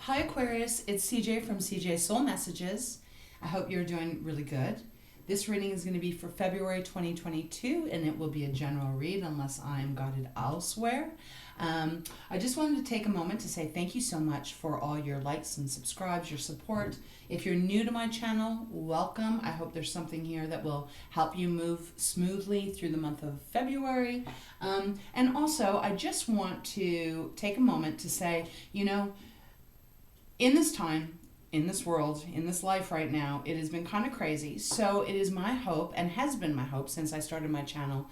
Hi Aquarius, it's CJ from CJ Soul Messages. I hope you're doing really good. This reading is going to be for February 2022 and it will be a general read unless I'm guided elsewhere. I just wanted to take a moment to say thank you so much for all your likes and subscribes, your support. If you're new to my channel, welcome. I hope there's something here that will help you move smoothly through the month of February. And also, I just want to take a moment to say, you know, in this time, in this world, in this life right now, it has been kind of crazy. So it is my hope, and has been my hope since I started my channel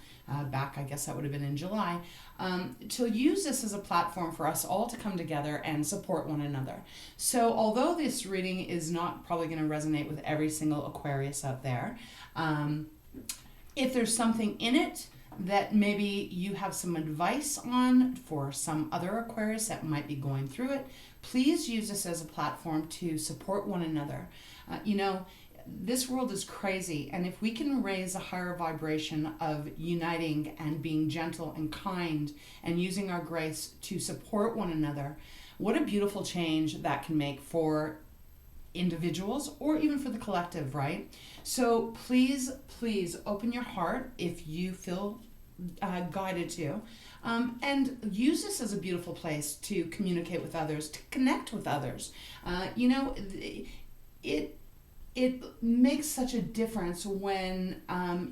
back, I guess that would have been in July, to use this as a platform for us all to come together and support one another. So although this reading is not probably going to resonate with every single Aquarius out there, if there's something in it that maybe you have some advice on for some other Aquarius that might be going through it, please use this as a platform to support one another. You know, this world is crazy, and if we can raise a higher vibration of uniting and being gentle and kind and using our grace to support one another, what a beautiful change that can make for individuals or even for the collective, right? So please, please open your heart if you feel guided to, and use this as a beautiful place to communicate with others, to connect with others. You know, it makes such a difference when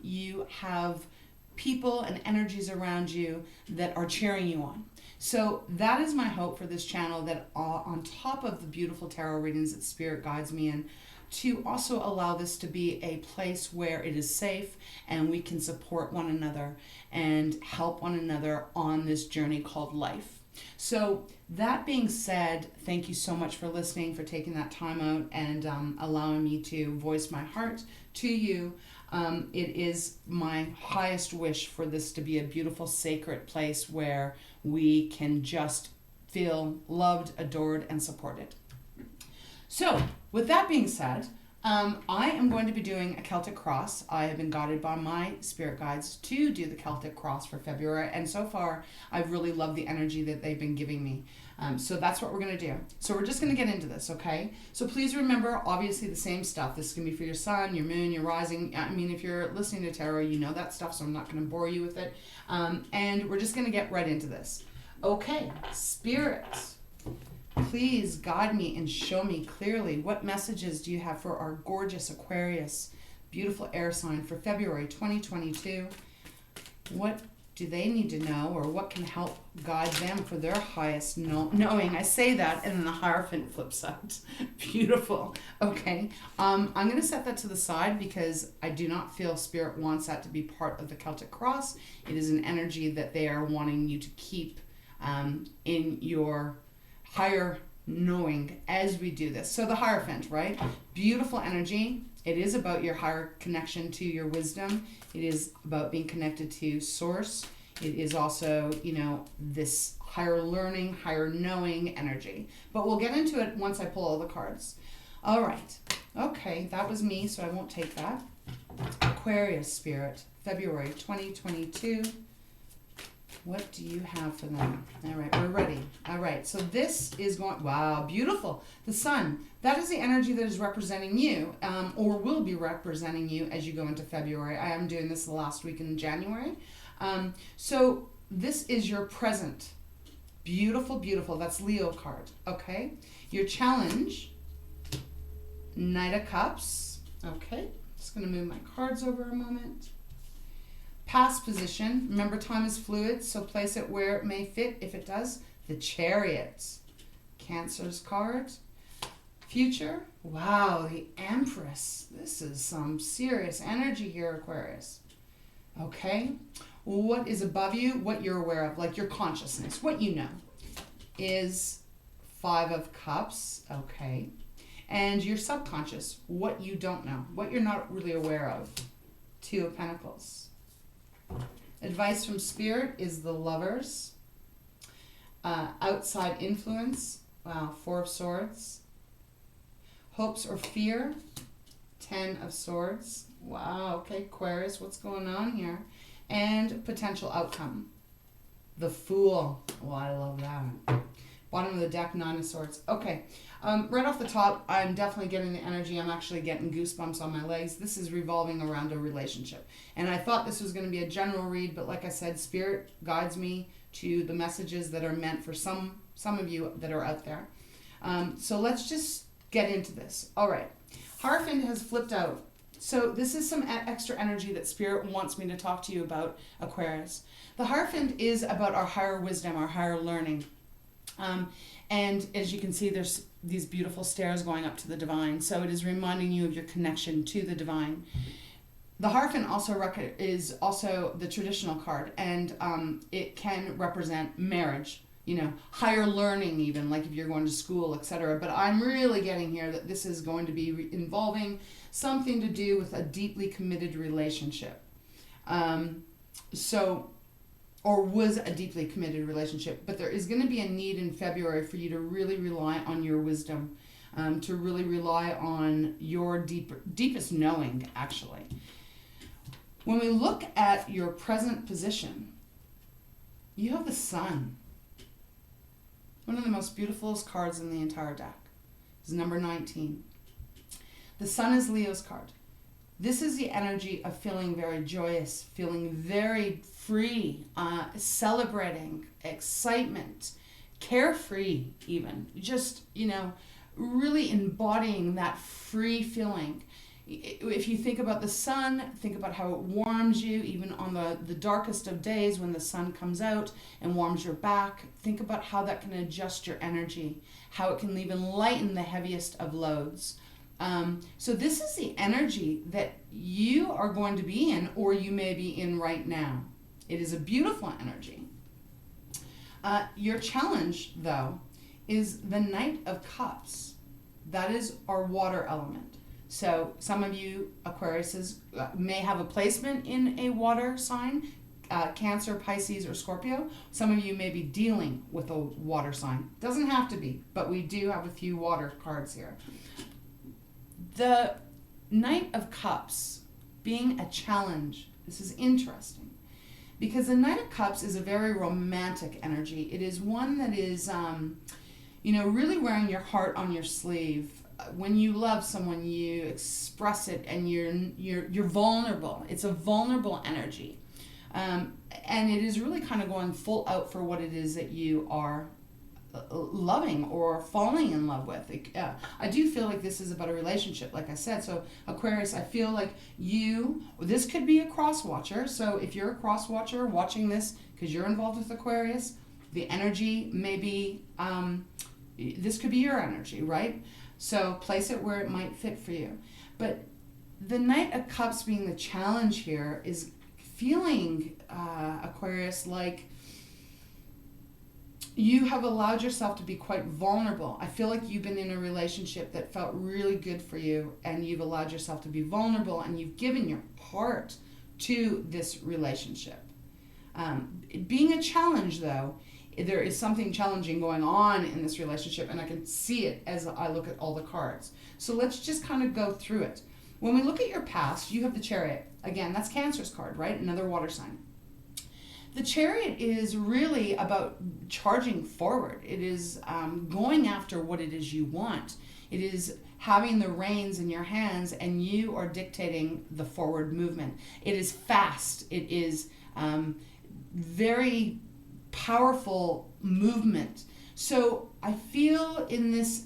you have people and energies around you that are cheering you on. So that is my hope for this channel, that on top of the beautiful tarot readings that Spirit guides me in, to also allow this to be a place where it is safe and we can support one another and help one another on this journey called life. So that being said, thank you so much for listening, for taking that time out and allowing me to voice my heart to you. It is my highest wish for this to be a beautiful, sacred place where we can just feel loved, adored, and supported. So, with that being said, I am going to be doing a Celtic cross. I have been guided by my spirit guides to do the Celtic cross for February, and so far I've really loved the energy that they've been giving me. So that's what we're going to do. So we're just going to get into this, okay? So please remember, obviously, the same stuff. This is going to be for your sun, your moon, your rising. I mean, if you're listening to tarot, you know that stuff, so I'm not going to bore you with it. And we're just going to get right into this. Okay, Spirit, please guide me and show me clearly, what messages do you have for our gorgeous Aquarius, beautiful air sign for February 2022? What do they need to know, or what can help guide them for their highest knowing? I say that, and then the Hierophant flips out. Beautiful. Okay, I'm going to set that to the side because I do not feel Spirit wants that to be part of the Celtic cross. It is an energy that they are wanting you to keep in your higher knowing as we do this. So the Hierophant, right? Beautiful energy. It is about your higher connection to your wisdom. It is about being connected to source. It is also, you know, this higher learning, higher knowing energy. But we'll get into it once I pull all the cards. All right. Okay, that was me, so I won't take that. Aquarius Spirit, February 2022. What do you have for them? All right, we're ready. All right, so this is going, wow, beautiful. The sun, that is the energy that is representing you, or will be representing you as you go into February. I am doing this the last week in January. So this is your present. Beautiful, beautiful. That's Leo card, okay? Your challenge, Knight of Cups. Okay, just going to move my cards over a moment. Past position, remember time is fluid, so place it where it may fit if it does. The Chariot, Cancer's card. Future, wow, the Empress. This is some serious energy here, Aquarius. Okay, what is above you, what you're aware of, like your consciousness, what you know, is Five of Cups, okay. And your subconscious, what you don't know, what you're not really aware of, Two of Pentacles. Advice from Spirit is the Lovers. Outside influence, wow, Four of Swords. Hopes or fear, Ten of Swords. Wow, okay, Aquarius, what's going on here? And potential outcome, the Fool. Oh, I love that. Bottom of the deck, Nine of Swords. Okay. Right off the top, I'm definitely getting the energy. I'm actually getting goosebumps on my legs. This is revolving around a relationship. And I thought this was going to be a general read, but like I said, Spirit guides me to the messages that are meant for some of you that are out there. So let's just get into this. All right. Hierophant has flipped out. So this is some extra energy that Spirit wants me to talk to you about, Aquarius. The Hierophant is about our higher wisdom, our higher learning. And as you can see, there's these beautiful stairs going up to the divine. So it is reminding you of your connection to the divine. The Hierophant is also the traditional card, and it can represent marriage, higher learning even, like if you're going to school, etc. But I'm really getting here that this is going to be involving something to do with a deeply committed relationship. Or was a deeply committed relationship. But there is going to be a need in February for you to really rely on your wisdom, to really rely on your deepest knowing, actually. When we look at your present position, you have the Sun. One of the most beautiful cards in the entire deck is number 19. The Sun is Leo's card. This is the energy of feeling very joyous, feeling very free, celebrating, excitement, carefree even. Just, really embodying that free feeling. If you think about the sun, think about how it warms you, even on the darkest of days when the sun comes out and warms your back. Think about how that can adjust your energy, how it can even lighten the heaviest of loads. So this is the energy that you are going to be in, or you may be in right now. It is a beautiful energy. Your challenge, though, is the Knight of Cups. That is our water element. So some of you Aquariuses may have a placement in a water sign, Cancer, Pisces, or Scorpio. Some of you may be dealing with a water sign. Doesn't have to be, but we do have a few water cards here. The Knight of Cups being a challenge, this is interesting, because the Knight of Cups is a very romantic energy. It is one that is, really wearing your heart on your sleeve. When you love someone, you express it, and you're vulnerable. It's a vulnerable energy, and it is really kind of going full out for what it is that you are loving or falling in love with. I do feel like this is about a relationship, like I said. So Aquarius, I feel like this could be a cross watcher. So if you're a cross watcher watching this because you're involved with Aquarius, the energy may be, this could be your energy, right? So place it where it might fit for you. But the Knight of Cups being the challenge here is feeling, Aquarius, like you have allowed yourself to be quite vulnerable. I feel like you've been in a relationship that felt really good for you, and you've allowed yourself to be vulnerable, and you've given your heart to this relationship. Being a challenge, though, there is something challenging going on in this relationship, and I can see it as I look at all the cards. So let's just kind of go through it. When we look at your past, you have the Chariot. Again, that's Cancer's card, right? Another water sign. The Chariot is really about charging forward. It is going after what it is you want. It is having the reins in your hands, and you are dictating the forward movement. It is fast. It is very powerful movement. So I feel in this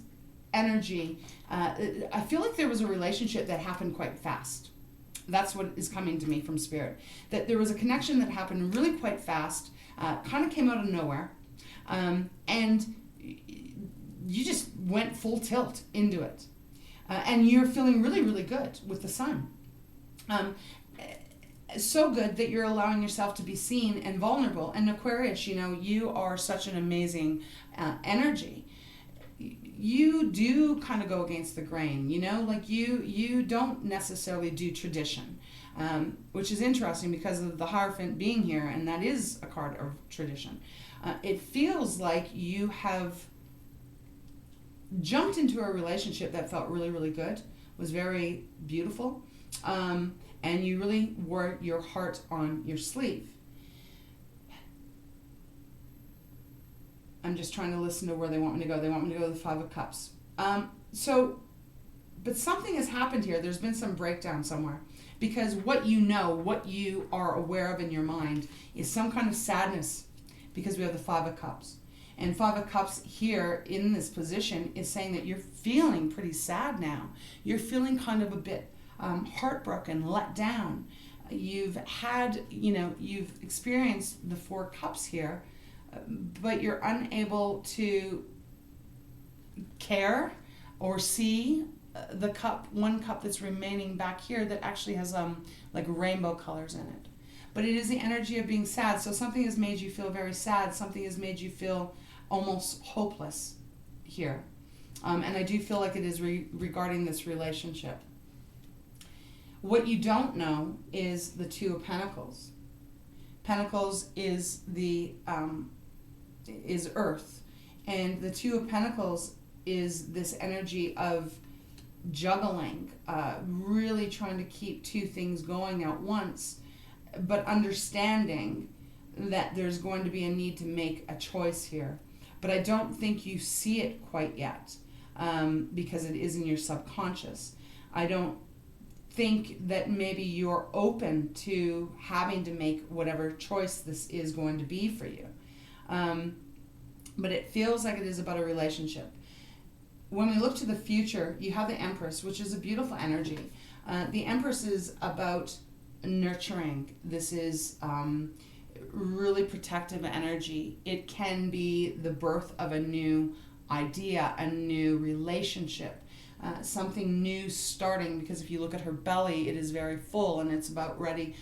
energy, I feel like there was a relationship that happened quite fast. That's what is coming to me from Spirit. That there was a connection that happened really quite fast, kind of came out of nowhere, and you just went full tilt into it. And you're feeling really, really good with the Sun. So good that you're allowing yourself to be seen and vulnerable. And Aquarius, you are such an amazing energy. You do kind of go against the grain, like you don't necessarily do tradition, which is interesting because of the Hierophant being here, and that is a card of tradition. It feels like you have jumped into a relationship that felt really, really good, was very beautiful, and you really wore your heart on your sleeve. I'm just trying to listen to where they want me to go. They want me to go to the Five of Cups. But something has happened here. There's been some breakdown somewhere. Because what you know, what you are aware of in your mind is some kind of sadness, because we have the Five of Cups. And Five of Cups here in this position is saying that you're feeling pretty sad now. You're feeling kind of a bit heartbroken, let down. You've had, you've experienced the Four Cups here, but you're unable to care or see the one cup that's remaining back here that actually has like rainbow colors in it. But it is the energy of being sad. So something has made you feel very sad. Something has made you feel almost hopeless here. And I do feel like it is regarding this relationship. What you don't know is the Two of Pentacles. Pentacles is is earth. And the Two of Pentacles is this energy of juggling, really trying to keep two things going at once, but understanding that there's going to be a need to make a choice here. But I don't think you see it quite yet, because it is in your subconscious. I don't think that maybe you're open to having to make whatever choice this is going to be for you. But it feels like it is about a relationship. When we look to the future, you have the Empress, which is a beautiful energy. The Empress is about nurturing. This is really protective energy. It can be the birth of a new idea, a new relationship, something new starting, because if you look at her belly, it is very full and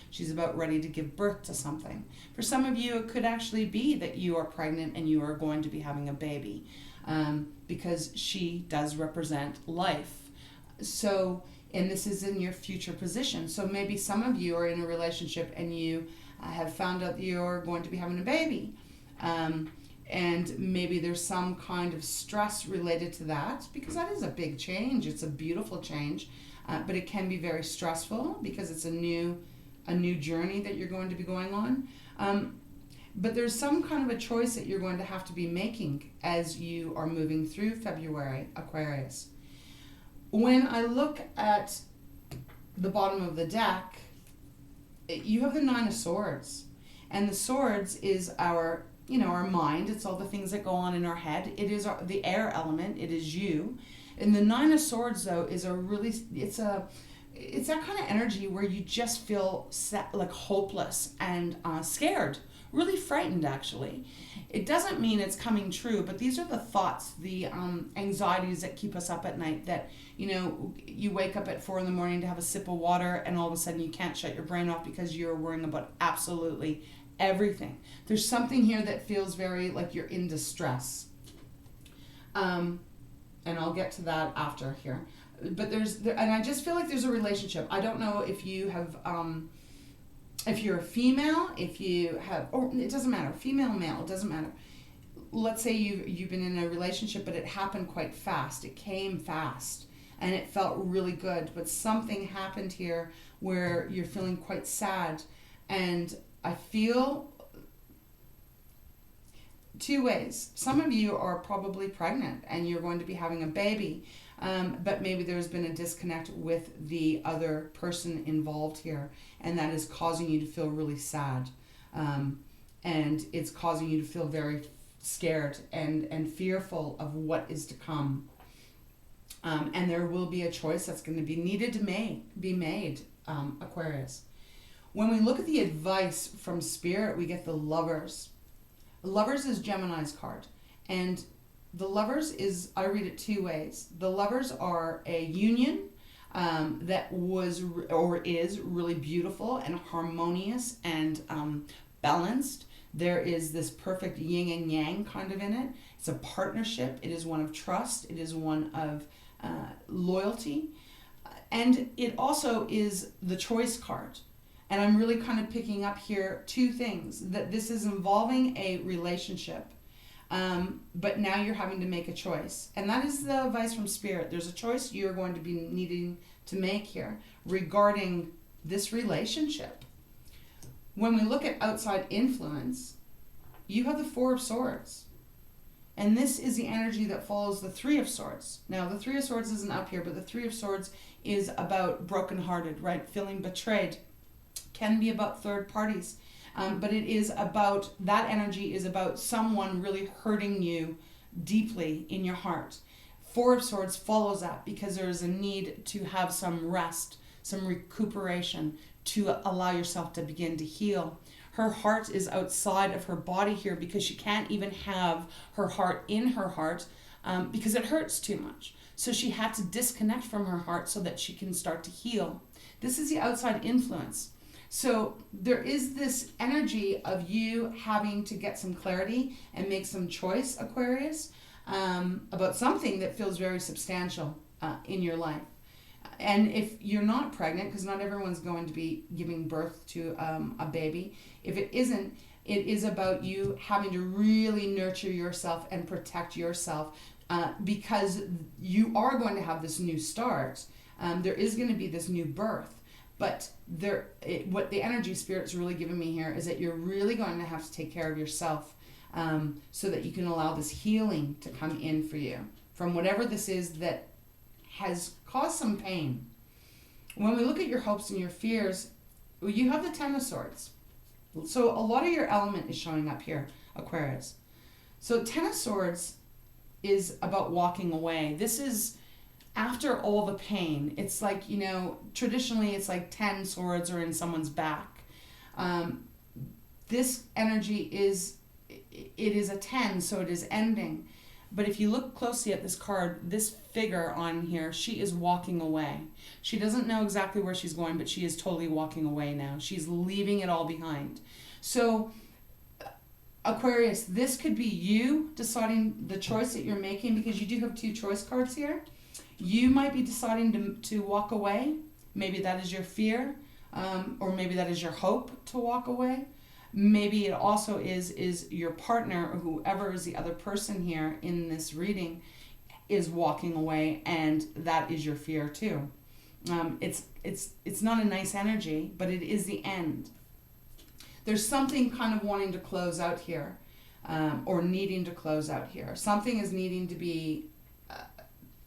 she's about ready to give birth to something. For some of you, it could actually be that you are pregnant and you are going to be having a baby. Because she does represent life. So, and this is in your future position. So maybe some of you are in a relationship and you have found out that you're going to be having a baby. And maybe there's some kind of stress related to that, because that is a big change. It's a beautiful change, but it can be very stressful because it's a new journey that you're going to be going on. But there's some kind of a choice that you're going to have to be making as you are moving through February, Aquarius. When I look at the bottom of the deck, you have the Nine of Swords. And the Swords is our mind. It's all the things that go on in our head. It is the air element. It is you. And the Nine of Swords, though, is it's that kind of energy where you just feel like hopeless and scared. Really frightened, actually. It doesn't mean it's coming true, but these are the thoughts, the anxieties that keep us up at night, that, you wake up at 4 a.m. to have a sip of water and all of a sudden you can't shut your brain off because you're worrying about absolutely everything. There's something here that feels very like you're in distress. And I'll get to that after here. But and I just feel like there's a relationship. I don't know if you have... if you're a female, if you have, or it doesn't matter, female, male, it doesn't matter. Let's say you've been in a relationship, but it happened quite fast. It came fast, and it felt really good. But something happened here where you're feeling quite sad. And I feel two ways. Some of you are probably pregnant, and you're going to be having a baby. But maybe there's been a disconnect with the other person involved here, and that is causing you to feel really sad. And it's causing you to feel very scared and fearful of what is to come. And there will be a choice that's going to be needed to be made, Aquarius. When we look at the advice from Spirit, we get the Lovers. Lovers is Gemini's card. And the Lovers is, I read it two ways. The Lovers are a union that was or is really beautiful and harmonious and balanced. There is this perfect yin and yang kind of in it. It's a partnership. It is one of trust. It is one of loyalty. And it also is the choice card. And I'm really kind of picking up here two things. That this is involving a relationship. But now you're having to make a choice. And that is the advice from Spirit. There's a choice you're going to be needing to make here regarding this relationship. When we look at outside influence, you have the Four of Swords. And this is the energy that follows the Three of Swords. Now, the Three of Swords isn't up here, but the Three of Swords is about brokenhearted, right? Feeling betrayed. Can be about third parties. But it is about, that energy is about someone really hurting you deeply in your heart. Four of Swords follows that because there is a need to have some rest, some recuperation, to allow yourself to begin to heal. Her heart is outside of her body here because she can't even have her heart in her heart because it hurts too much. So she had to disconnect from her heart so that she can start to heal. This is the outside influence. So there is this energy of you having to get some clarity and make some choice, Aquarius, about something that feels very substantial in your life. And if you're not pregnant, because not everyone's going to be giving birth to a baby, if it isn't, it is about you having to really nurture yourself and protect yourself because you are going to have this new start. There is going to be this new birth. But what the energy spirit's really giving me here is that you're really going to have to take care of yourself so that you can allow this healing to come in for you from whatever this is that has caused some pain. When we look at your hopes and your fears, you have the Ten of Swords. So a lot of your element is showing up here, Aquarius. So Ten of Swords is about walking away. This is after all the pain. It's like, traditionally it's like 10 swords are in someone's back. This energy is a 10, so it is ending. But if you look closely at this card, this figure on here, she is walking away. She doesn't know exactly where she's going, but she is totally walking away now. She's leaving it all behind. So, Aquarius, this could be you deciding the choice that you're making, because you do have 2 choice cards here. You might be deciding to walk away. Maybe that is your fear, or maybe that is your hope to walk away. Maybe it also is your partner, or whoever is the other person here in this reading is walking away, and that is your fear too. It's not a nice energy, but it is the end. There's something kind of wanting to close out here, or needing to close out here. Something is needing to be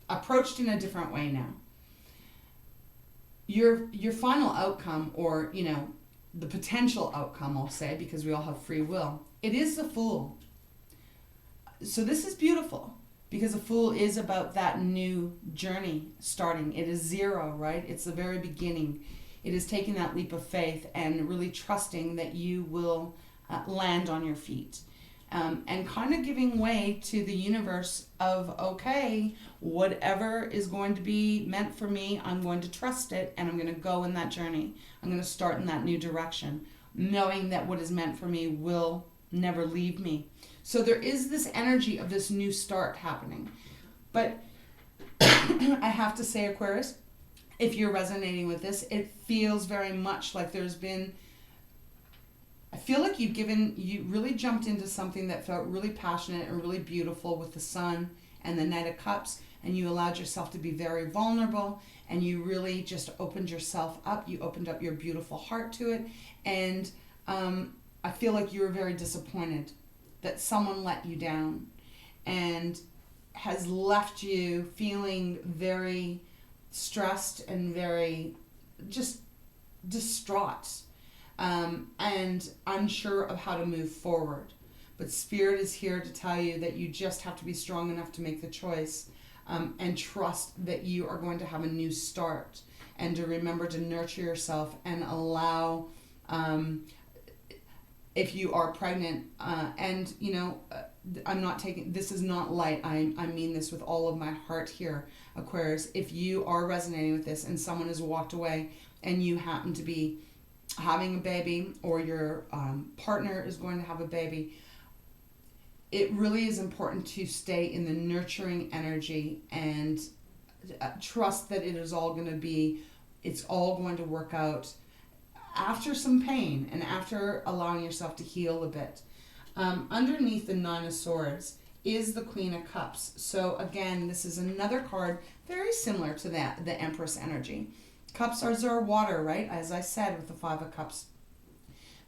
approached in a different way now. Your final outcome, or the potential outcome, I'll say, because we all have free will, it is the Fool. So this is beautiful, because the Fool is about that new journey starting. It is 0, right? It's the very beginning. It is taking that leap of faith and really trusting that you will land on your feet. And kind of giving way to the universe of, okay, whatever is going to be meant for me, I'm going to trust it, and I'm going to go in that journey. I'm going to start in that new direction, knowing that what is meant for me will never leave me. So there is this energy of this new start happening. But I have to say, Aquarius, if you're resonating with this, it feels very much like there's been, I feel like you really jumped into something that felt really passionate and really beautiful with the Sun and the Knight of Cups, and you allowed yourself to be very vulnerable, and you really just opened yourself up. You opened up your beautiful heart to it, and I feel like you were very disappointed that someone let you down and has left you feeling very stressed and very just distraught. And unsure of how to move forward. But Spirit is here to tell you that you just have to be strong enough to make the choice, and trust that you are going to have a new start, and to remember to nurture yourself and allow, if you are pregnant, and I'm not taking, this is not light, I mean this with all of my heart here, Aquarius. If you are resonating with this and someone has walked away and you happen to be having a baby, or your partner is going to have a baby, it really is important to stay in the nurturing energy and trust that it is all going to be, it's all going to work out after some pain and after allowing yourself to heal a bit. Underneath the Nine of Swords is the Queen of Cups. So again, this is another card very similar to that, the Empress energy. Cups are water, right? As I said with the Five of Cups.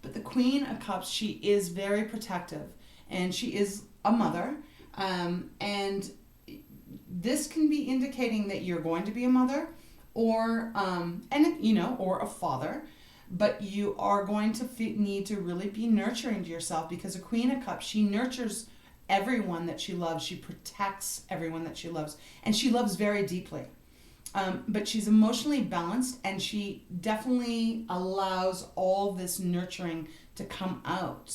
But the Queen of Cups, she is very protective, and she is a mother, And this can be indicating that you're going to be a mother, or or a father, but you are going to need to really be nurturing to yourself, because a Queen of Cups, she nurtures everyone that she loves. She protects everyone that she loves, and she loves very deeply. But she's emotionally balanced, and she definitely allows all this nurturing to come out.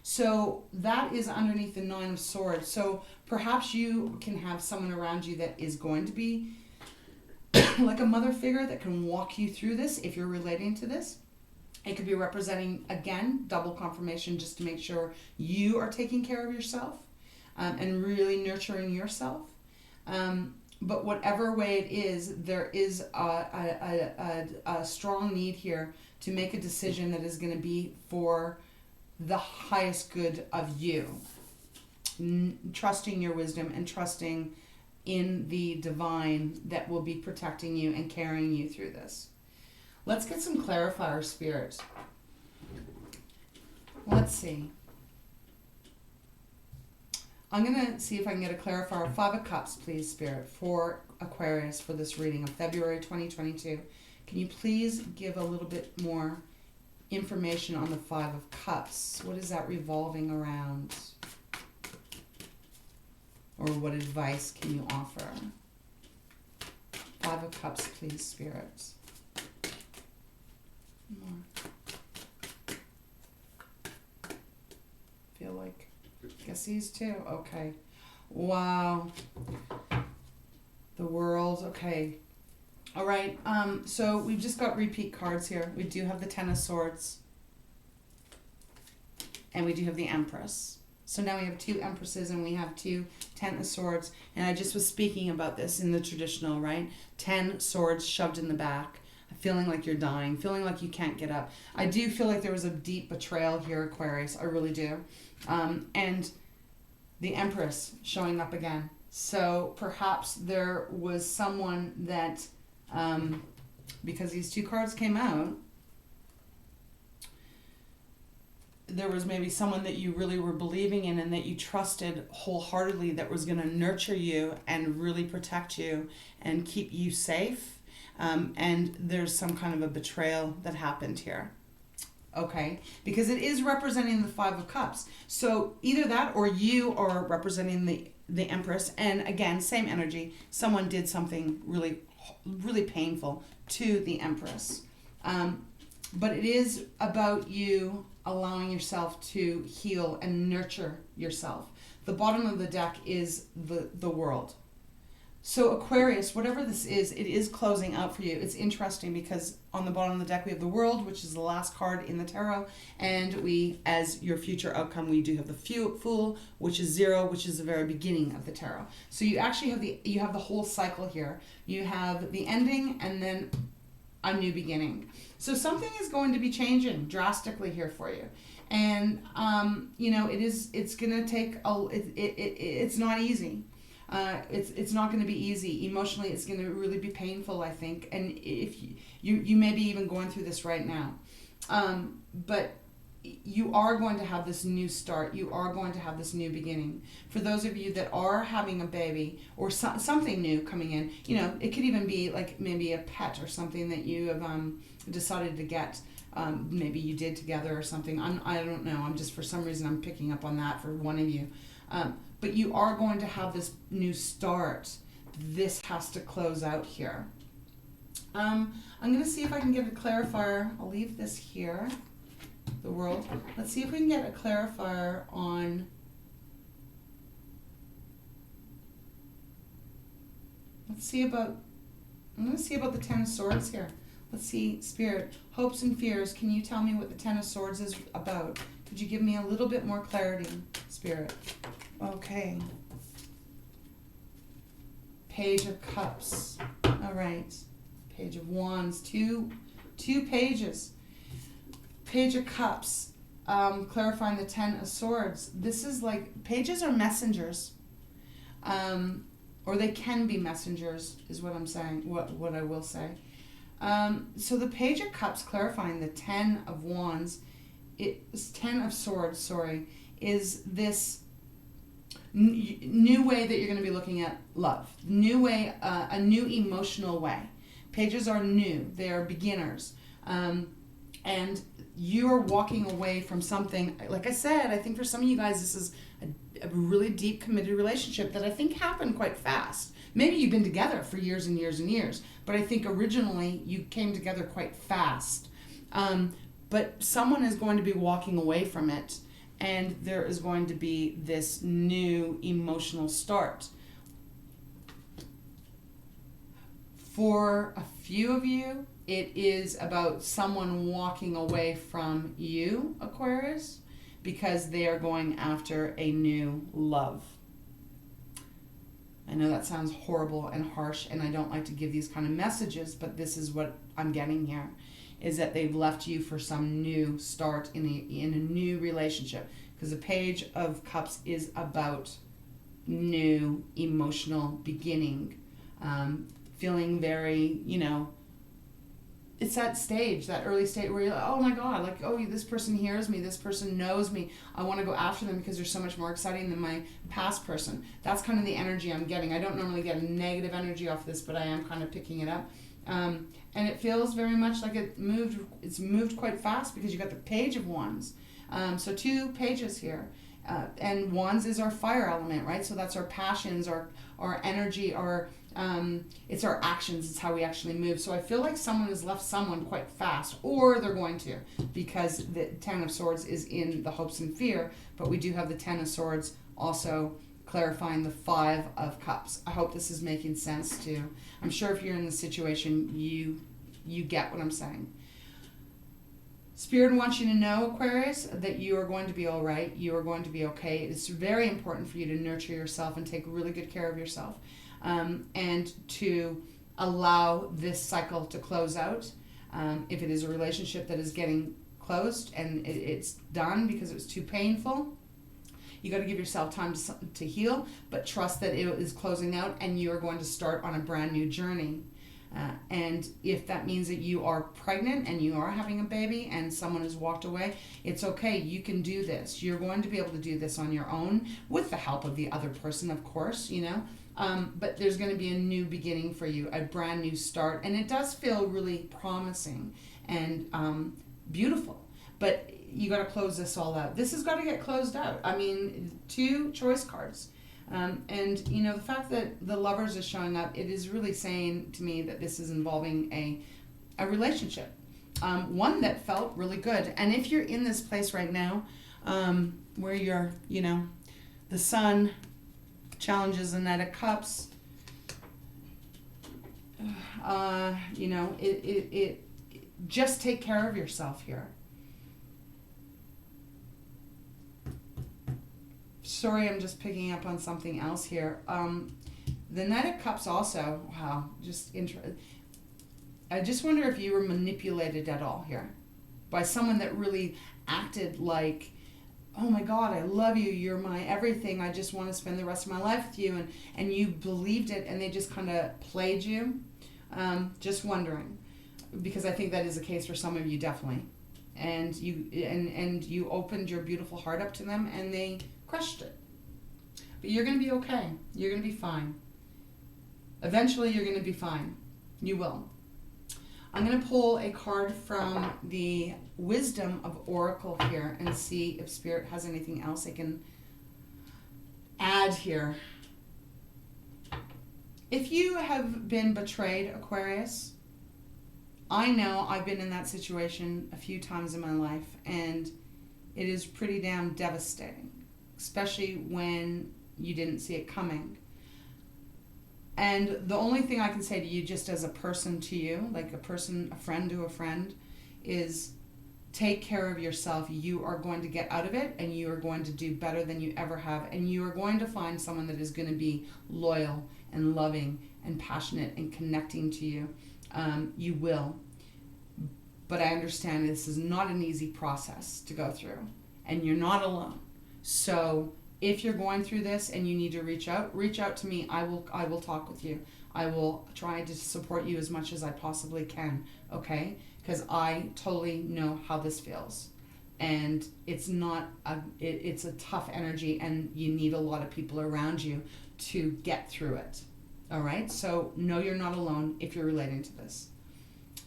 So that is underneath the Nine of Swords. So perhaps you can have someone around you that is going to be like a mother figure that can walk you through this if you're relating to this. It could be representing, again, double confirmation, just to make sure you are taking care of yourself and really nurturing yourself. But whatever way it is, there is a strong need here to make a decision that is going to be for the highest good of you. Trusting your wisdom and trusting in the divine that will be protecting you and carrying you through this. Let's get some clarifier, Spirit. Let's see. I'm going to see if I can get a clarifier. 5 of Cups, please, Spirit, for Aquarius for this reading of February 2022. Can you please give a little bit more information on the 5 of Cups? What is that revolving around? Or what advice can you offer? 5 of Cups, please, Spirit. More. Feel like, guess these two. Okay. Wow. The World. Okay. All right. So we've just got repeat cards here. We do have the Ten of Swords. And we do have the Empress. So now we have 2 Empresses and we have 2 Ten of Swords. And I just was speaking about this in the traditional, right? 10 swords shoved in the back. Feeling like you're dying, feeling like you can't get up. I do feel like there was a deep betrayal here, Aquarius. I really do. And the Empress showing up again. So perhaps there was someone that, because these 2 cards came out, there was maybe someone that you really were believing in and that you trusted wholeheartedly that was going to nurture you and really protect you and keep you safe. And there's some kind of a betrayal that happened here. Okay? Because it is representing the 5 of Cups. So either that or you are representing the Empress. And again, same energy. Someone did something really, really painful to the Empress. But it is about you allowing yourself to heal and nurture yourself. The bottom of the deck is the World. So Aquarius, whatever this is, it is closing out for you. It's interesting because on the bottom of the deck we have the World, which is the last card in the tarot, and we, as your future outcome, we do have the Fool, which is 0, which is the very beginning of the tarot. So you actually have the whole cycle here. You have the ending and then a new beginning. So something is going to be changing drastically here for you. And it's going to take it's not easy. It's not going to be easy. Emotionally, it's going to really be painful, I think. And if you may be even going through this right now. But you are going to have this new start. You are going to have this new beginning. For those of you that are having a baby or something new coming in, it could even be like maybe a pet or something that you have decided to get. Maybe you did together or something. I don't know. I'm just, for some reason, I'm picking up on that for one of you. But you are going to have this new start. This has to close out here. I'm going to see if I can get a clarifier. I'll leave this here, the World. Let's see if we can get a clarifier on... I'm going to see about the Ten of Swords here. Let's see, Spirit. Hopes and fears. Can you tell me what the Ten of Swords is about? Could you give me a little bit more clarity, Spirit? Okay. Page of Cups. All right. Page of Wands. Two pages. Page of Cups. Clarifying the Ten of Swords. This is like, pages are messengers. Or they can be messengers, is what I'm saying, what I will say. So the Page of Cups clarifying the Ten of Wands, Ten of Swords, sorry, is this New way that you're going to be looking at love. New way, a new emotional way. Pages are new. They are beginners. And you're walking away from something, like I said, I think for some of you guys, this is a really deep, committed relationship that I think happened quite fast. Maybe you've been together for years and years and years, but I think originally you came together quite fast. But someone is going to be walking away from it, and there is going to be this new emotional start. For a few of you, it is about someone walking away from you, Aquarius, because they are going after a new love. I know that sounds horrible and harsh, and I don't like to give these kind of messages, but this is what I'm getting here, is that they've left you for some new start in a new relationship. Because the Page of Cups is about new emotional beginning. Feeling very, it's that stage, that early state where you're like, oh my God, like, oh, this person hears me, this person knows me. I want to go after them because they're so much more exciting than my past person. That's kind of the energy I'm getting. I don't normally get negative energy off this, but I am kind of picking it up. And it feels very much like it's moved quite fast because you got the Page of Wands. So 2 pages here. And Wands is our fire element, right? So that's our passions, our energy, it's our actions, it's how we actually move. So I feel like someone has left someone quite fast, or they're going to, because the 10 of Swords is in the hopes and fear, but we do have the 10 of Swords also clarifying the 5 of Cups. I hope this is making sense too. I'm sure if you're in the situation, you get what I'm saying. Spirit wants you to know, Aquarius, that you are going to be all right. You are going to be okay. It's very important for you to nurture yourself and take really good care of yourself. And to allow this cycle to close out. If it is a relationship that is getting closed and it's done because it was too painful, you got to give yourself time to heal, but trust that it is closing out and you are going to start on a brand new journey. And if that means that you are pregnant and you are having a baby and someone has walked away, it's okay. You can do this. You're going to be able to do this on your own with the help of the other person, of course, but there's going to be a new beginning for you, a brand new start. And it does feel really promising and beautiful. But you got to close this all out. This has got to get closed out. I mean, 2 choice cards. And the fact that the Lovers is showing up, it is really saying to me that this is involving a relationship, one that felt really good. And if you're in this place right now, where you're, the Sun challenges the Knight of Cups, it just take care of yourself here. Sorry, I'm just picking up on something else here. The Knight of Cups also, wow, I just wonder if you were manipulated at all here by someone that really acted like, oh my God, I love you, you're my everything, I just want to spend the rest of my life with you, and you believed it and they just kind of played you. Just wondering, because I think that is the case for some of you, definitely. And you opened your beautiful heart up to them and they crushed it. But you're going to be okay. You're going to be fine. Eventually you're going to be fine. You will. I'm going to pull a card from the Wisdom of Oracle here and see if Spirit has anything else I can add here. If you have been betrayed, Aquarius, I know I've been in that situation a few times in my life, and it is pretty damn devastating, especially when you didn't see it coming. And the only thing I can say to you, just as a person to you, like a friend to a friend, is take care of yourself. You are going to get out of it, and you are going to do better than you ever have, and you are going to find someone that is going to be loyal and loving and passionate and connecting to you. You will. But I understand this is not an easy process to go through, and you're not alone. So if you're going through this and you need to reach out to me. I will talk with you. I will try to support you as much as I possibly can, okay? Because I totally know how this feels. and it's not it's a tough energy, and you need a lot of people around you to get through it. All right, so no, you're not alone if you're relating to this.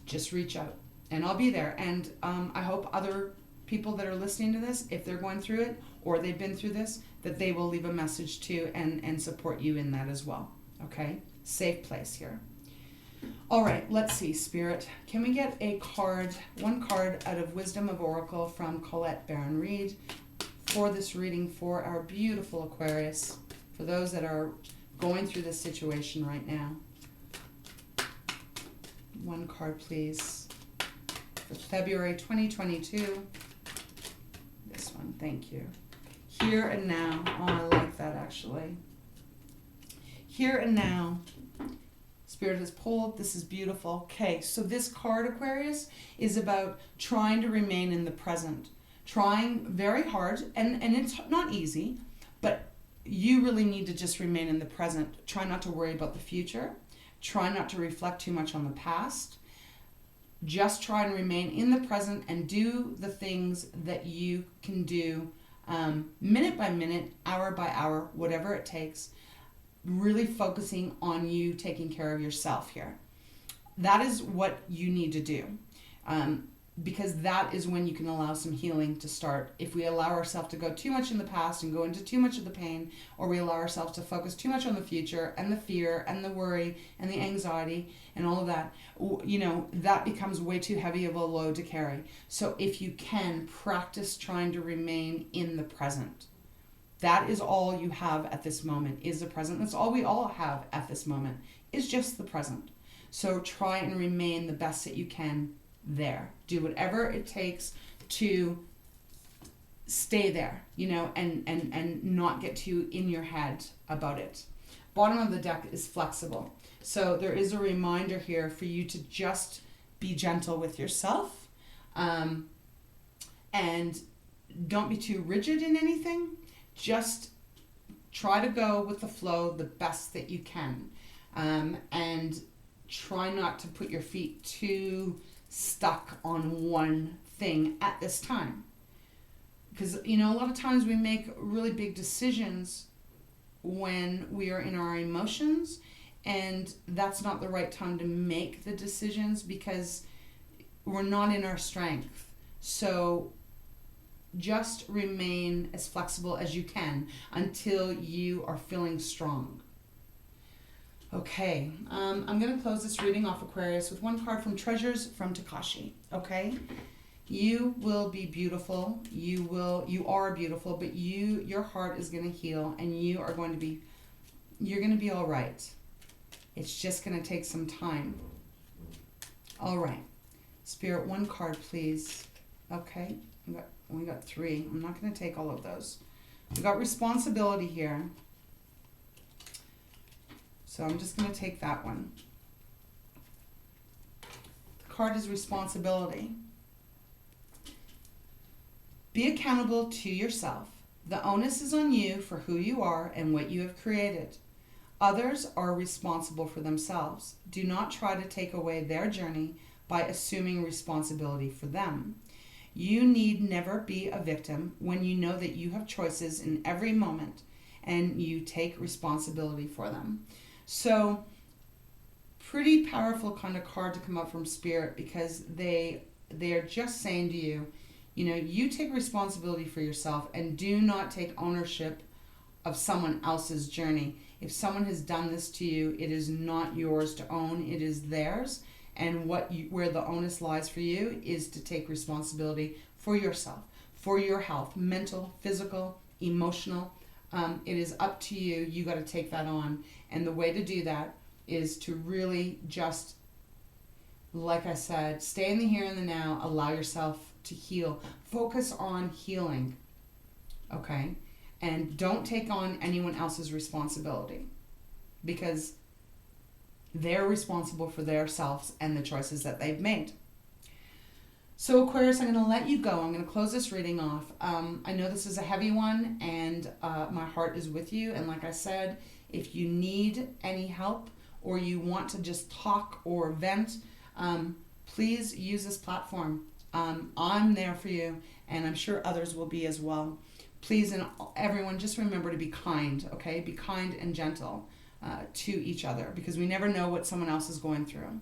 Just reach out and I'll be there. And I hope other people that are listening to this, if they're going through it or they've been through this, that they will leave a message too and support you in that as well. Okay, safe place here. All right, let's see, Spirit. Can we get a card, one card out of Wisdom of Oracle from Colette Baron Reed for this reading for our beautiful Aquarius, for those that are going through this situation right now. One card, please, for February 2022. This one, thank you. Here and now. Oh, I like that, actually. Here and now. Spirit has pulled. This is beautiful. Okay, so this card, Aquarius, is about trying to remain in the present. Trying very hard, and it's not easy, but you really need to just remain in the present. Try not to worry about the future. Try not to reflect too much on the past. Just try and remain in the present and do the things that you can do minute by minute, hour by hour, whatever it takes. Really focusing on you taking care of yourself here. That is what you need to do, because that is when you can allow some healing to start. If we allow ourselves to go too much in the past and go into too much of the pain, or we allow ourselves to focus too much on the future and the fear and the worry and the anxiety and all of that, you know, that becomes way too heavy of a load to carry. So if you can, practice trying to remain in the present. That is all you have at this moment, is the present. That's all we all have at this moment, is just the present. So try and remain the best that you can there. Do whatever it takes to stay there, you know, and not get too in your head about it. Bottom of the deck is flexible. So there is a reminder here for you to just be gentle with yourself, and don't be too rigid in anything. Just try to go with the flow the best that you can, and try not to put your feet too stuck on one thing at this time. Because, you know, a lot of times we make really big decisions when we are in our emotions, and that's not the right time to make the decisions because we're not in our strength. So just remain as flexible as you can until you are feeling strong. Okay, I'm going to close this reading off, Aquarius, with one card from Treasures from Takashi. Okay, you will be beautiful. You are beautiful, but your heart is going to heal, and you're going to be all right. It's just going to take some time. All right, Spirit, one card, please. Okay, we got three. I'm not going to take all of those. We got responsibility here. So I'm just going to take that one. The card is responsibility. Be accountable to yourself. The onus is on you for who you are and what you have created. Others are responsible for themselves. Do not try to take away their journey by assuming responsibility for them. You need never be a victim when you know that you have choices in every moment and you take responsibility for them. So, pretty powerful kind of card to come up from Spirit, because they are just saying to you, you know, you take responsibility for yourself and do not take ownership of someone else's journey. If someone has done this to you, it is not yours to own, it is theirs. And where the onus lies for you is to take responsibility for yourself, for your health, mental, physical, emotional. It is up to you. You got to take that on. And the way to do that is to really just, like I said, stay in the here and the now. Allow yourself to heal. Focus on healing. Okay? And don't take on anyone else's responsibility, because they're responsible for themselves and the choices that they've made. So Aquarius, I'm going to let you go. I'm going to close this reading off. I know this is a heavy one, and my heart is with you. And like I said, if you need any help or you want to just talk or vent, please use this platform. I'm there for you, and I'm sure others will be as well. Please, and everyone, just remember to be kind, okay? Be kind and gentle to each other, because we never know what someone else is going through.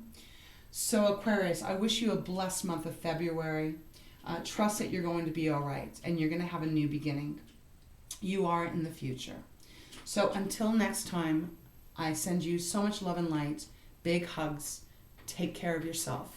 So Aquarius, I wish you a blessed month of February. Trust that you're going to be all right, and you're going to have a new beginning. You are in the future. So until next time, I send you so much love and light. Big hugs. Take care of yourself.